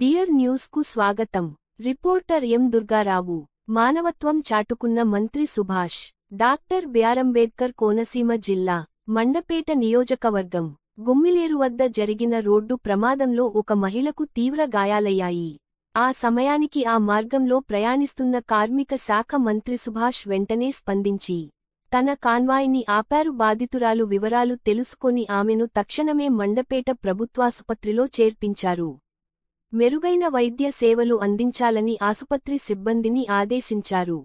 Dear news కు స్వాగతం. Reporter ఎం దుర్గారావు. మానవత్వం చాటుకున్న మంత్రి సుభాష్. డాక్టర్ బిఆర్.అంబేద్కర్ కోనసీమ జిల్లా మండపేట నియోజకవర్గం గుమ్మిలేరు వద్ద జరిగిన రోడ్డు ప్రమాదంలో ఒక మహిళకు తీవ్ర గాయాలయ్యాయి. ఆ సమయానికి ఆ మార్గంలో ప్రయాణిస్తున్న కార్మిక శాఖ మంత్రి సుభాష్ వెంటనే స్పందించి తన కాన్వాయ్ని ఆపారు. బాధితురాలు వివరాలు తెలుసుకొని ఆమెను తక్షణమే మండపేట ప్రభుత్వాసుపత్రిలో చేర్పించారు. మెరుగైన వైద్య సేవలు అందించాలని ఆసుపత్రి సిబ్బందిని ఆదేశించారు.